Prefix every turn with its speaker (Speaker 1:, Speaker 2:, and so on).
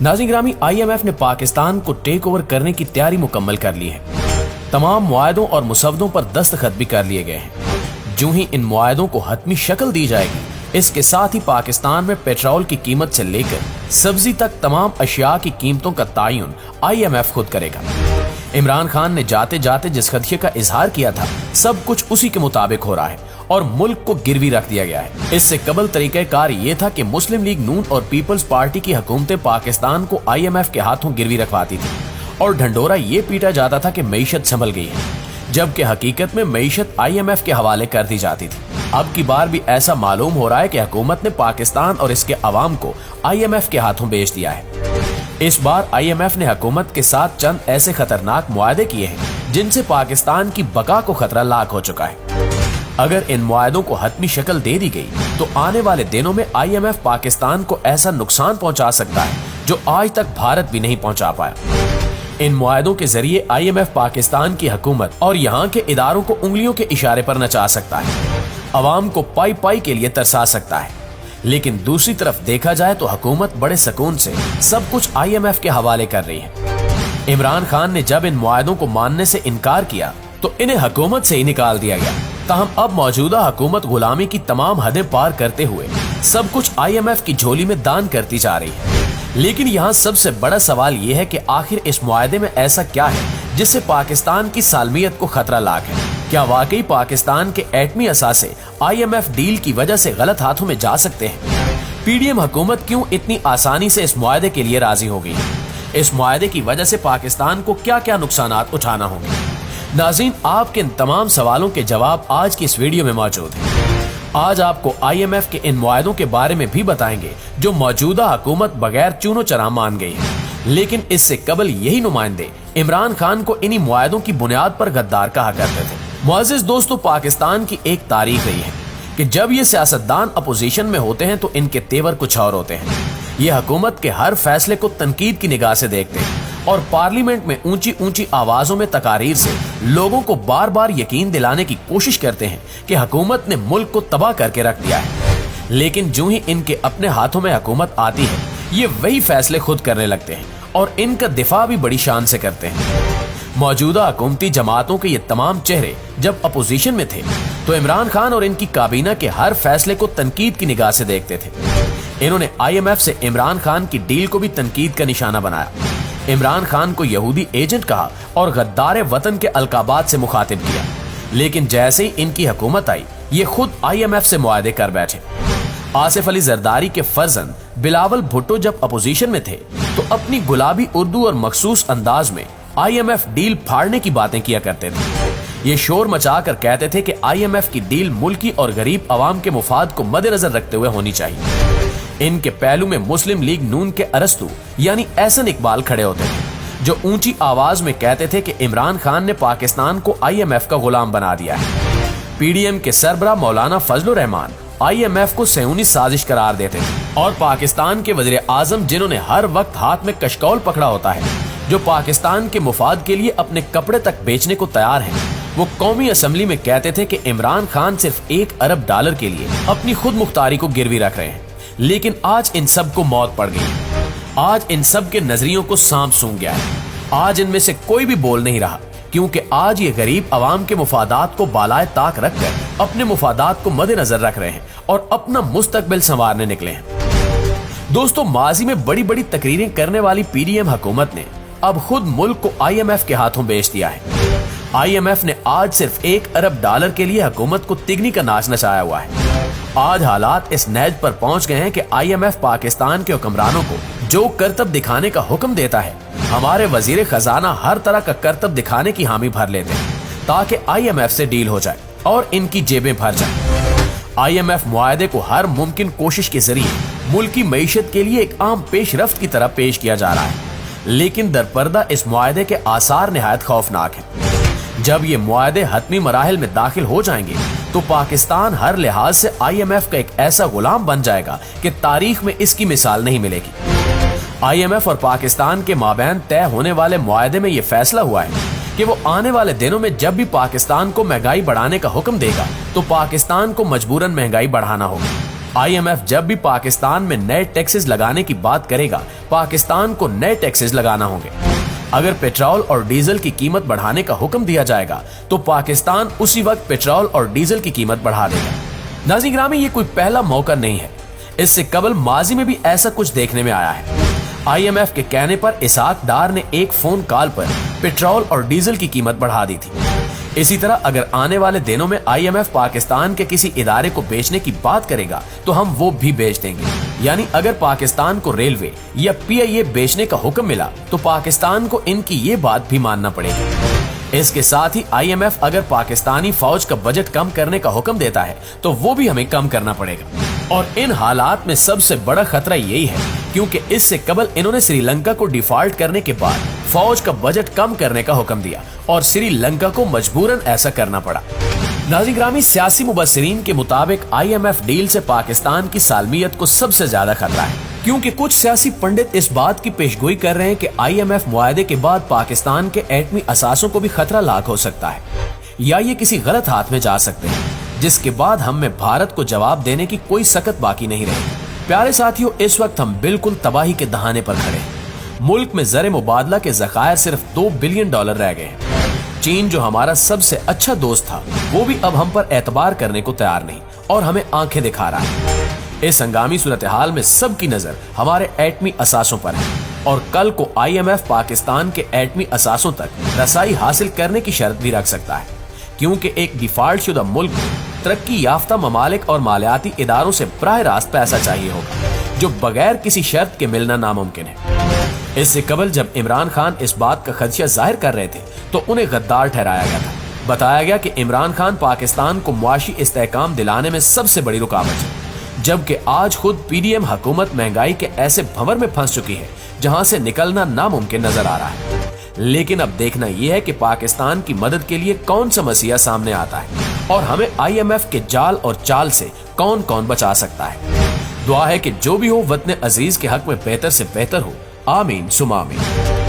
Speaker 1: नाज़रीन ग्रामी, IMF ने पाकिस्तान को टेक ओवर करने की तैयारी मुकम्मल कर ली है। तमाम मुआहदों और मुसवदों पर दस्तखत भी कर लिए गए हैं। जो ही इन मुआहदों को हतमी शक्ल दी जाएगी, इसके साथ ही पाकिस्तान में पेट्रोल की कीमत से लेकर सब्जी तक तमाम अशिया की कीमतों का तयन IMF खुद करेगा। इमरान खान ने जाते जाते जिस खदशे का इजहार किया था, सब कुछ उसी के मुताबिक हो रहा है और मुल्क को गिरवी रख दिया गया है। इससे कबल तरीक़ाकार ये था कि मुस्लिम लीग नून और पीपल्स पार्टी की हुकूमतें पाकिस्तान को IMF के हाथों गिरवी रखवाती थी और ढंडोरा ये पीटा जाता था कि मईशत संभल गई है, जबकि हकीकत में मईशत IMF के हवाले कर दी जाती थी। अब की बार भी ऐसा मालूम हो रहा है कि हुकूमत ने पाकिस्तान और इसके अवाम को IMF के हाथों बेच दिया है। इस बार IMF ने हुकूमत के साथ चंद ऐसे खतरनाक मुआहदे किए हैं जिनसे पाकिस्तान की बका को खतरा लाक हो चुका है। अगर इन मुआहदों को हतमी शक्ल दे दी गई तो आने वाले दिनों में IMF पाकिस्तान को ऐसा नुकसान पहुंचा सकता है जो आज तक भारत भी नहीं पहुंचा पाया। इन मुआहदों के जरिए IMF पाकिस्तान की हुकूमत और यहाँ के इदारों को उंगलियों के इशारे पर नचा सकता है, अवाम को पाई पाई के लिए तरसा सकता है। लेकिन दूसरी तरफ देखा जाए तो हुकूमत बड़े सुकून से सब कुछ IMF के हवाले कर रही है। इमरान खान ने जब इन मुआहदों को मानने से इनकार किया तो इन्हें हुकूमत से ही निकाल दिया गया। ताहम अब मौजूदा हुकूमत गुलामी की तमाम हदें पार करते हुए सब कुछ IMF की झोली में दान करती जा रही है। लेकिन यहाँ सबसे बड़ा सवाल ये है कि आखिर इस मुआहदे में ऐसा क्या है जिससे पाकिस्तान की सालमियत को खतरा लाक है। क्या वाकई पाकिस्तान के एटमी असासे IMF डील की वजह से गलत हाथों में जा सकते हैं? PDM हुकूमत क्यों इतनी आसानी से इस मुआहदे के लिए राजी हो गई? इस मुआहदे की वजह से पाकिस्तान को क्या क्या नुकसानात उठाना होंगे? नाज़रीन, आपके इन तमाम सवालों के जवाब आज की इस वीडियो में मौजूद हैं। आज आपको IMF के इन मुआहदों के बारे में भी बताएंगे जो मौजूदा हुकूमत बगैर चूनो चरा मान गई है। लेकिन इससे कबल यही नुमाइंदे इमरान खान को इन्हीं मुआहदों की बुनियाद पर गद्दार कहा करते थे। मुअज़्ज़िज़ दोस्तों, पाकिस्तान की एक तारीख रही है कि जब ये सियासतदान अपोजिशन में होते हैं तो इनके तेवर कुछ और होते हैं। ये हुकूमत के हर फैसले को तनकीद की निगाह से देखते हैं और पार्लियामेंट में ऊंची ऊंची आवाजों में तकारीर से लोगों को बार बार यकीन दिलाने की कोशिश करते हैं कि हुकूमत ने मुल्क को तबाह करके रख दिया है। लेकिन जो ही इनके अपने हाथों में हुकूमत आती है, ये वही फैसले खुद करने लगते हैं और इनका दिफा भी बड़ी शान से करते हैं। मौजूदा हुकूमती जमातों के ये तमाम चेहरे जब अपोजिशन में थे तो इमरान खान और इनकी काबीना के हर फैसले को तनकीद की निगाह से देखते थे। इन्होंने IMF से इमरान खान की डील को भी तनकीद का निशाना बनाया, इमरान खान को यहूदी एजेंट कहा और गद्दार वतन के अलकाबात से मुखातिब किया। लेकिन जैसे ही इनकी हुकूमत आई, ये खुद IMF से मुआहदे कर बैठे। आसिफ अली जरदारी के फर्जंद बिलावल भुट्टो जब अपोजिशन में थे तो अपनी गुलाबी उर्दू और मखसूस अंदाज में IMF डील फाड़ने की बातें किया करते थे। ये शोर मचाकर कहते थे कि IMF की डील मुल्की और गरीब आवाम के मुफाद को मद्देनजर रखते हुए होनी चाहिए। इनके पहलू में मुस्लिम लीग नून के अरस्तु यानी एहसन इकबाल खड़े होते थे, जो ऊंची आवाज में कहते थे कि इमरान खान ने पाकिस्तान को IMF का गुलाम बना दिया है। PDM के सरबराह मौलाना फजलुर रहमान IMF को सहूनी साजिश करार देते थे और पाकिस्तान के वजीर आजम, जिन्होंने हर वक्त हाथ में कशकौल पकड़ा होता है, जो पाकिस्तान के मुफाद के लिए अपने कपड़े तक बेचने को तैयार हैं, वो कौमी असम्बली में कहते थे कि इमरान खान सिर्फ $1 अरब के लिए अपनी खुद मुख्तारी को गिरवी रख रहे हैं। लेकिन आज इन सब को मौत पड़ गई। आज इन सब के नजरियों को सांप सूंघ गया है। आज इनमें से कोई भी बोल नहीं रहा, क्योंकि आज ये गरीब आवाम के मुफादात को बालाए ताक रखकर अपने मुफादात को मद्देनजर रख रहे हैं और अपना मुस्तकबिल संवारने निकले हैं। दोस्तों, माजी में बड़ी बड़ी तकरीरें करने वाली PDM हुकूमत ने अब खुद मुल्क को IMF के हाथों बेच दिया है। IMF ने आज सिर्फ $1 अरब के लिए हुकूमत को तिगनी का नाच नचाया हुआ है। आज हालात इस नहज पर पहुंच गए हैं कि IMF पाकिस्तान के हुक्मरानों को जो करतब दिखाने का हुक्म देता है, हमारे वजीर खजाना हर तरह का करतब दिखाने की हामी भर लेते हैं ताकि IMF से डील हो जाए और इनकी जेबें भर जाए। IMF मुआहदे को हर मुमकिन कोशिश के जरिए मुल्की मईशत के लिए एक आम पेशरफ्त की तरह पेश किया जा रहा है। लेकिन दरपर्दा इस मुआहदे के आसार निहायत खौफनाक है। जब ये मुआहदे हतमी मराहिल में दाखिल हो जाएंगे तो पाकिस्तान हर लिहाज से IMF का एक ऐसा गुलाम बन जाएगा कि तारीख में इसकी मिसाल नहीं मिलेगी। IMF और पाकिस्तान के माबैन तय होने वाले मुआहदे में ये फैसला हुआ है कि वो आने वाले दिनों में जब भी पाकिस्तान को महंगाई बढ़ाने का हुक्म देगा तो पाकिस्तान को मजबूरन महंगाई बढ़ाना होगा। IMF जब भी पाकिस्तान में नए टैक्सेस लगाने की बात करेगा, पाकिस्तान को नए टैक्सेस लगाना होंगे। अगर पेट्रोल और डीजल की कीमत बढ़ाने का हुक्म दिया जाएगा तो पाकिस्तान उसी वक्त पेट्रोल और डीजल की कीमत बढ़ा देगा। नाज़रीन ग्रामी, ये कोई पहला मौका नहीं है, इससे कबल माजी में भी ऐसा कुछ देखने में आया है। IMF के कहने पर इसहाक डार ने एक फोन कॉल पर पेट्रोल और डीजल की कीमत बढ़ा दी थी। इसी तरह अगर आने वाले दिनों में IMF पाकिस्तान के किसी इदारे को बेचने की बात करेगा तो हम वो भी बेच देंगे। यानी अगर पाकिस्तान को रेलवे या PIA बेचने का हुक्म मिला तो पाकिस्तान को इनकी ये बात भी मानना पड़ेगी। इसके साथ ही IMF अगर पाकिस्तानी फौज का बजट कम करने का हुक्म देता है तो वो भी हमें कम करना पड़ेगा। और इन हालात में सबसे बड़ा खतरा यही है क्योंकि इससे कबल इन्होंने श्रीलंका को डिफॉल्ट करने के बाद फौज का बजट कम करने का हुक्म दिया और श्रीलंका को मजबूरन ऐसा करना पड़ा। नाज़रीन ग्रामी, सियासी मुबस्सिरीन के मुताबिक IMF डील से पाकिस्तान की सालमियत को सबसे ज्यादा खतरा है क्योंकि कुछ सियासी पंडित इस बात की पेशगोई कर रहे हैं कि IMF मुआहदे के बाद पाकिस्तान के एटमी असासों को भी खतरा लाक हो सकता है या ये किसी गलत हाथ में जा सकते हैं, जिसके बाद हम में भारत को जवाब देने की कोई सकत बाकी नहीं रहेगी। प्यारे साथियों, इस वक्त हम बिल्कुल तबाही के दहाने पर खड़े हैं। मुल्क में ज़र मुबादला के ज़खायर सिर्फ $2 बिलियन रह गए हैं। चीन जो हमारा सबसे अच्छा दोस्त था वो भी अब हम पर एतबार करने को तैयार नहीं और हमें आंखें दिखा रहा है। इस हंगामी सूरत हाल में सबकी नजर हमारे एटमी असासों पर है और कल को IMF पाकिस्तान के एटमी असासों तक रसाई हासिल करने की शर्त भी रख सकता है क्योंकि एक डिफॉल्ट शुदा मुल्क को तरक्की याफ्ता ममालिक और मालियाती इदारों से बराह रास्त पैसा चाहिए होगा जो बगैर किसी शर्त के मिलना नामुमकिन है। इससे कबल जब इमरान खान इस बात का खदशा जाहिर कर रहे थे तो उन्हें गद्दार ठहराया गया था। बताया गया कि इमरान खान पाकिस्तान को मुआशी इस्तेहकाम दिलाने में सबसे बड़ी रुकावट है, जबकि आज खुद PDM हुकूमत महंगाई के ऐसे भंवर में फंस चुकी है जहां से निकलना नामुमकिन नजर आ रहा है। लेकिन अब देखना यह है कि पाकिस्तान की मदद के लिए कौन सा मसीहा सामने आता है और हमें IMF के जाल और चाल से कौन कौन बचा सकता है। दुआ है कि जो भी हो वतन अजीज के हक में बेहतर से बेहतर हो। आमीन सुमा आमीन।